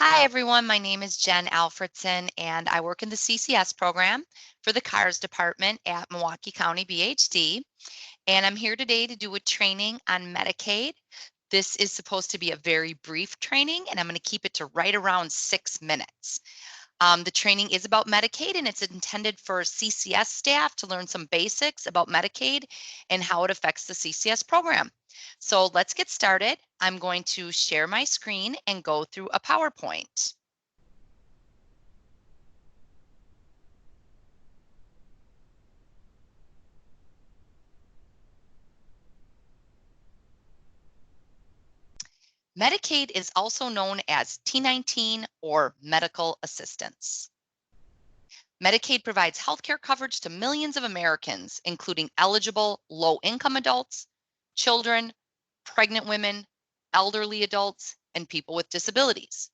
Hi, everyone. My name is Jen Alfredson, and I work in the CCS program for the CARS department at Milwaukee County BHD. And I'm here today to do a training on Medicaid. This is supposed to be a very brief training, and I'm going to keep it to right around 6 minutes. The training is about Medicaid, and it's intended for CCS staff to learn some basics about Medicaid and how it affects the CCS program. So let's get started. I'm going to share my screen and go through a PowerPoint. Medicaid is also known as T19 or medical assistance. Medicaid provides healthcare coverage to millions of Americans, including eligible low-income adults, children, pregnant women, elderly adults, and people with disabilities.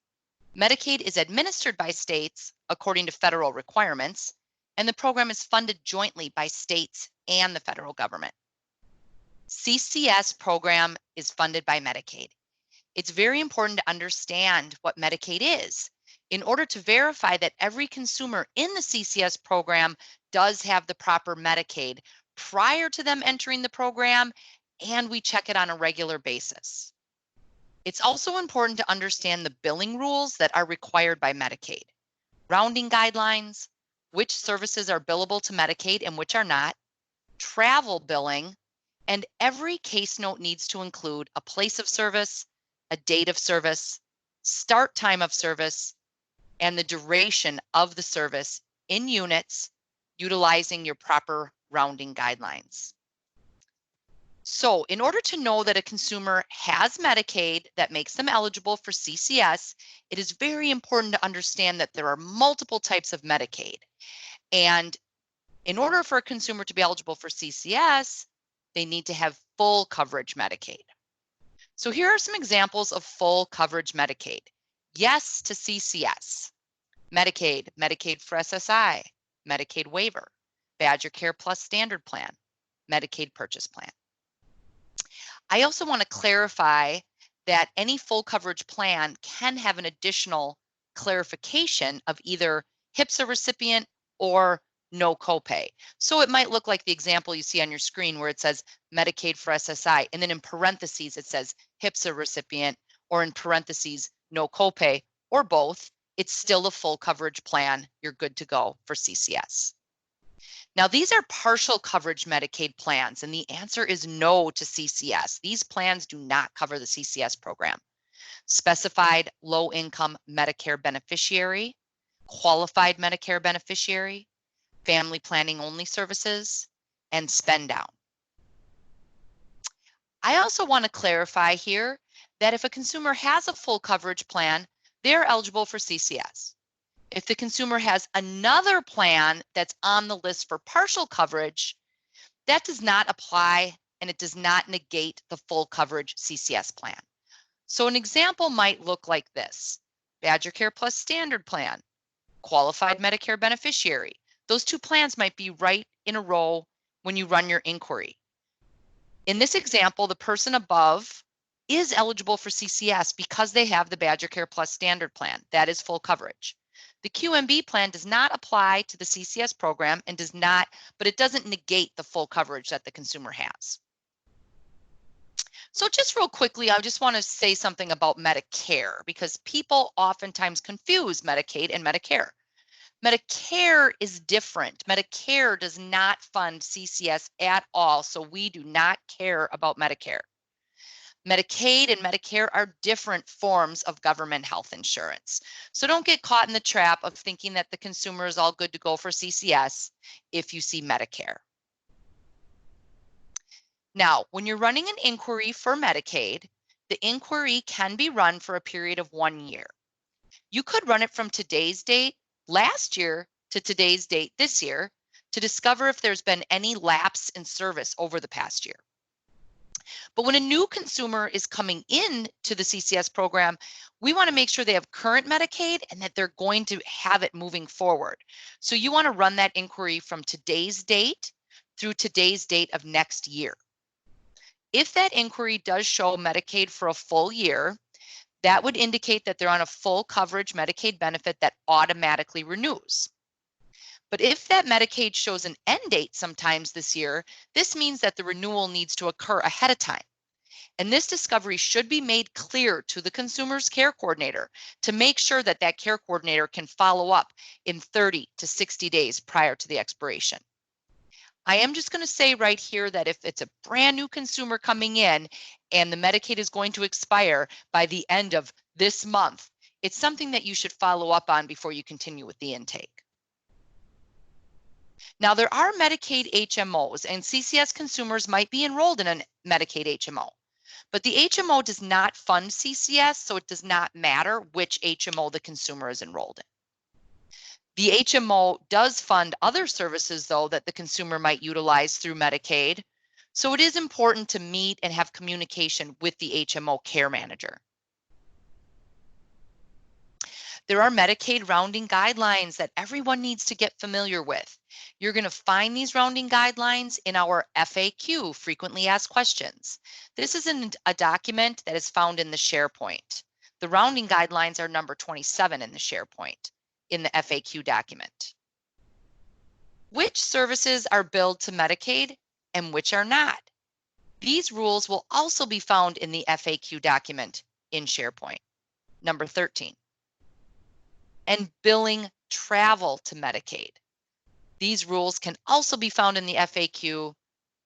Medicaid is administered by states according to federal requirements, and the program is funded jointly by states and the federal government. CCS program is funded by Medicaid. It's very important to understand what Medicaid is in order to verify that every consumer in the CCS program does have the proper Medicaid prior to them entering the program, and we check it on a regular basis. It's also important to understand the billing rules that are required by Medicaid, rounding guidelines, which services are billable to Medicaid and which are not, travel billing, and every case note needs to include a place of service, a date of service, start time of service, and the duration of the service in units utilizing your proper rounding guidelines. So in order to know that a consumer has Medicaid that makes them eligible for CCS, it is very important to understand that there are multiple types of Medicaid. And in order for a consumer to be eligible for CCS, they need to have full coverage Medicaid. So here are some examples of full coverage Medicaid. Yes to CCS, Medicaid, Medicaid for SSI, Medicaid waiver, Badger Care Plus standard plan, Medicaid purchase plan. I also want to clarify that any full coverage plan can have an additional clarification of either HIPSA recipient or no copay. So it might look like the example you see on your screen where it says Medicaid for SSI, and then in parentheses it says HIPSA recipient, or in parentheses no copay, or both. It's still a full coverage plan. You're good to go for CCS. Now, these are partial coverage Medicaid plans, and the answer is no to CCS. These plans do not cover the CCS program. Specified low-income Medicare beneficiary, qualified Medicare beneficiary, family planning only services, and spend down. I also want to clarify here that if a consumer has a full coverage plan, they're eligible for CCS. If the consumer has another plan that's on the list for partial coverage, that does not apply and it does not negate the full coverage CCS plan. So an example might look like this: Badger Care Plus standard plan, qualified Medicare beneficiary. Those two plans might be right in a row when you run your inquiry. In this example, the person above is eligible for CCS because they have the Badger Care Plus standard plan. That is full coverage. The QMB plan does not apply to the CCS program and does not, but it doesn't negate the full coverage that the consumer has. So just real quickly, I just want to say something about Medicare because people oftentimes confuse Medicaid and Medicare. Medicare is different. Medicare does not fund CCS at all, so we do not care about Medicare. Medicaid and Medicare are different forms of government health insurance. So don't get caught in the trap of thinking that the consumer is all good to go for CCS if you see Medicare. Now, when you're running an inquiry for Medicaid, the inquiry can be run for a period of 1 year. You could run it from today's date last year to today's date this year to discover if there's been any lapse in service over the past year. But when a new consumer is coming in to the CCS program, we want to make sure they have current Medicaid and that they're going to have it moving forward. So you want to run that inquiry from today's date through today's date of next year. If that inquiry does show Medicaid for a full year, That would indicate that they're on a full coverage Medicaid benefit that automatically renews. But if that Medicaid shows an end date sometimes this year, this means that the renewal needs to occur ahead of time. And this discovery should be made clear to the consumer's care coordinator to make sure that that care coordinator can follow up in 30 to 60 days prior to the expiration. I am just going to say right here that if it's a brand new consumer coming in and the Medicaid is going to expire by the end of this month, it's something that you should follow up on before you continue with the intake. Now, there are Medicaid HMOs, and CCS consumers might be enrolled in a Medicaid HMO. But the HMO does not fund CCS, so it does not matter which HMO the consumer is enrolled in. The HMO does fund other services, though, that the consumer might utilize through Medicaid. So it is important to meet and have communication with the HMO care manager. There are Medicaid rounding guidelines that everyone needs to get familiar with. You're going to find these rounding guidelines in our FAQ, frequently asked questions. This is a document that is found in the SharePoint. The rounding guidelines are number 27 in the SharePoint in the FAQ document. Which services are billed to Medicaid and which are not? These rules will also be found in the FAQ document in SharePoint. Number 13. And billing travel to Medicaid. These rules can also be found in the FAQ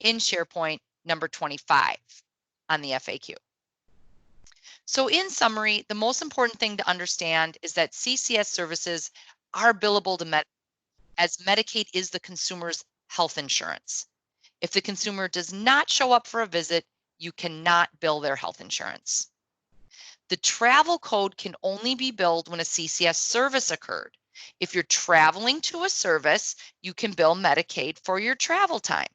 in SharePoint number 25 on the FAQ. So in summary, the most important thing to understand is that CCS services are billable to Medicaid, as Medicaid is the consumer's health insurance. If the consumer does not show up for a visit, you cannot bill their health insurance. The travel code can only be billed when a CCS service occurred. If you're traveling to a service, you can bill Medicaid for your travel time.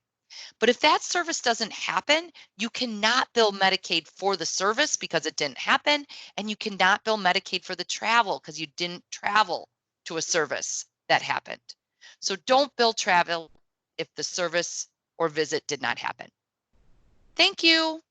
But if that service doesn't happen, you cannot bill Medicaid for the service because it didn't happen, and you cannot bill Medicaid for the travel because you didn't travel to a service that happened. So don't bill travel if the service or visit did not happen. Thank you.